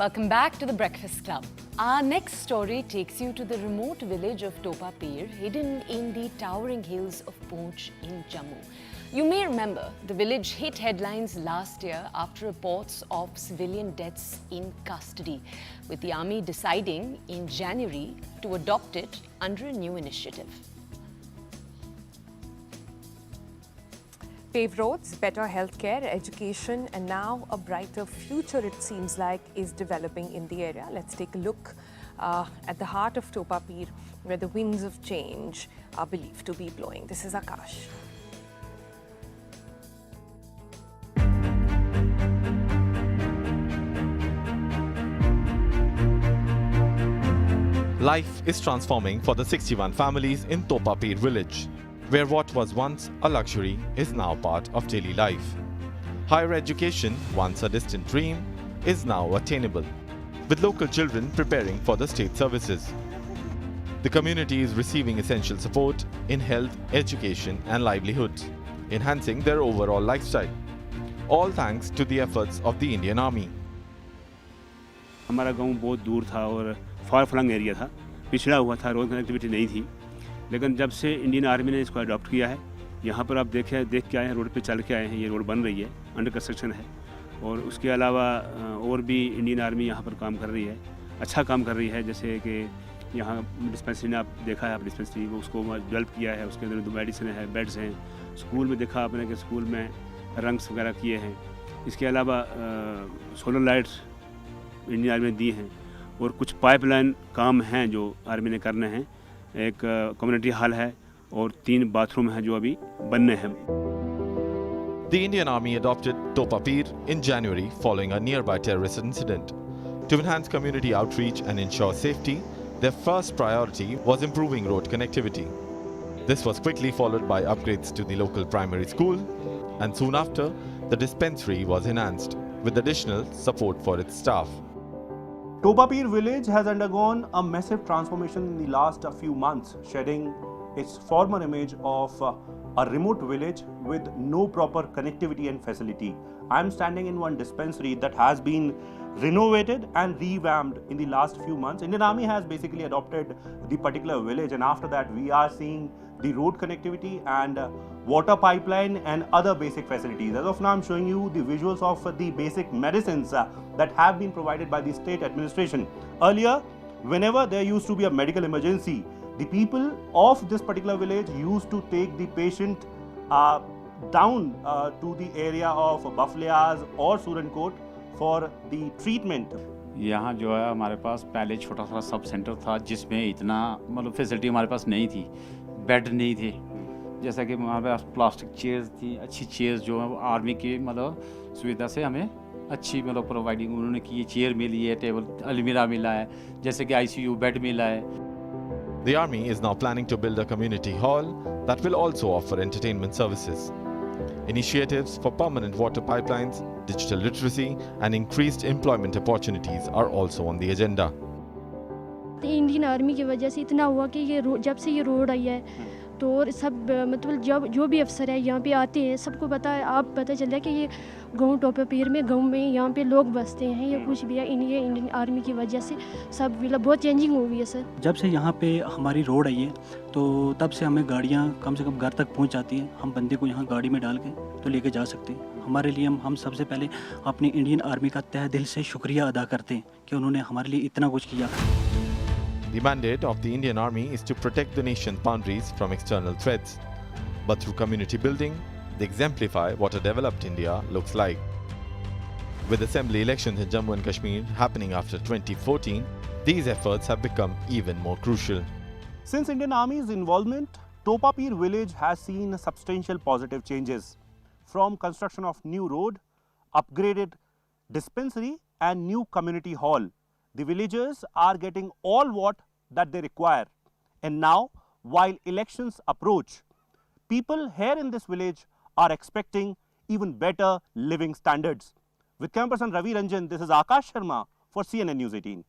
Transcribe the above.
Welcome back to the Breakfast Club. Our next story takes you to the remote village of Topa Pir, hidden in the towering hills of Poonch in Jammu. You may remember the village hit headlines last year after reports of civilian deaths in custody, with the army deciding in January to adopt it under a new initiative. Paved roads, better healthcare, education, and now a brighter future, it seems like, is developing in the area. Let's take a look at the heart of Topa Pir, where the winds of change are believed to be blowing. This is Akash. Life is transforming for the 61 families in Topa Pir village, where what was once a luxury is now part of daily life. Higher education, once a distant dream, is now attainable, with local children preparing for the state services. The community is receiving essential support in health, education and livelihood, enhancing their overall lifestyle, all thanks to the efforts of the Indian Army. हमारा गांव बहुत दूर था और फार flung area था, पिछड़ा हुआ था, रोड कनेक्टिविटी नहीं थी। लेकिन जब से इंडियन आर्मी ने इसको अडॉप्ट किया है, यहाँ पर आप देख के आए हैं, रोड पे चल के आए हैं, ये रोड बन रही है, अंडर कंस्ट्रक्शन है। और उसके अलावा और भी इंडियन आर्मी यहाँ पर काम कर रही है, अच्छा काम कर रही है। जैसे कि यहाँ डिस्पेंसरी ने आप देखा है, आप डिस्पेंसरी वो उसको डेवलप किया है, उसके अंदर 2 मेडिसिन है, बेड्स हैं। स्कूल में देखा आपने कि स्कूल में रंग्स वगैरह किए हैं। इसके अलावा सोलर लाइट्स इंडियन आर्मी ने दी हैं और कुछ पाइपलाइन काम हैं जो आर्मी ने करने हैं। एक कम्युनिटी हॉल है और 3 बाथरूम हैं जो अभी बनने हैं। The Indian Army adopted Topa Pir in January following a nearby terrorist incident. To enhance community outreach and ensure safety, their first priority was improving road connectivity. This was quickly followed by upgrades to the local primary school, and soon after, the dispensary was enhanced with additional support for its staff. Topa Pir village has undergone a massive transformation in the last few months, shedding its former image of a remote village with no proper connectivity and facility. I am standing in one dispensary that has been renovated and revamped in the last few months. Indian Army has basically adopted the particular village, and after that we are seeing the road connectivity and water pipeline and other basic facilities. As of now, I'm showing you the visuals of the basic medicines that have been provided by the state administration. Earlier, whenever there used to be a medical emergency, the people of this particular village used to take the patient down to the area of Bufliaz or Surankot for the treatment. यहाँ जो है हमारे पास पहले छोटा सा sub centre था जिसमें इतना मतलब फैसिलिटी हमारे पास नहीं थी, बेड नहीं थे। जैसा कि हमारे पास प्लास्टिक चेयर्स थी, अच्छी चेयर्स जो है आर्मी की मतलब सुविधा से हमें अच्छी मतलब प्रोवाइडिंग उन्होंने की। चेयर मिली है, टेबल अलमीरा मिला है, जैसे कि ICU बेड मिला है। The Army is now planning to build a community hall that will also offer entertainment services. Initiatives for permanent water pipelines, digital literacy and increased employment opportunities are also on the agenda. Indian army की वजह से इतना हुआ कि ये जब से ये रोड आई है तो सब मतलब जब जो भी अफसर है यहाँ पे आते हैं सबको पता चल रहा है कि ये गाँव टोपा पीर में गाँव में यहाँ पे लोग बसते हैं या कुछ भी है। ये इंडियन आर्मी की वजह से सब मतलब बहुत चेंजिंग हो गई है सर। जब से यहाँ पे हमारी रोड आई है तो तब से हमें गाड़ियाँ कम से कम घर तक पहुँच जाती हैं। हम बंदे को यहाँ गाड़ी में डाल के तो लेके जा सकते हैं। हमारे लिए हम सबसे पहले अपनी इंडियन आर्मी का तहे दिल से शुक्रिया अदा करते हैं कि उन्होंने हमारे लिए इतना कुछ किया। The mandate of the Indian Army is to protect the nation's boundaries from external threats, but through community building, they exemplify what a developed India looks like. With assembly elections in Jammu and Kashmir happening after 2014, these efforts have become even more crucial. Since Indian Army's involvement, Topa Pir village has seen substantial positive changes, from construction of new road, upgraded dispensary and new community hall. The villagers are getting all what that they require. And now, while elections approach, people here in this village are expecting even better living standards. With camera person Ravi Ranjan, this is Akash Sharma for CNN News 18.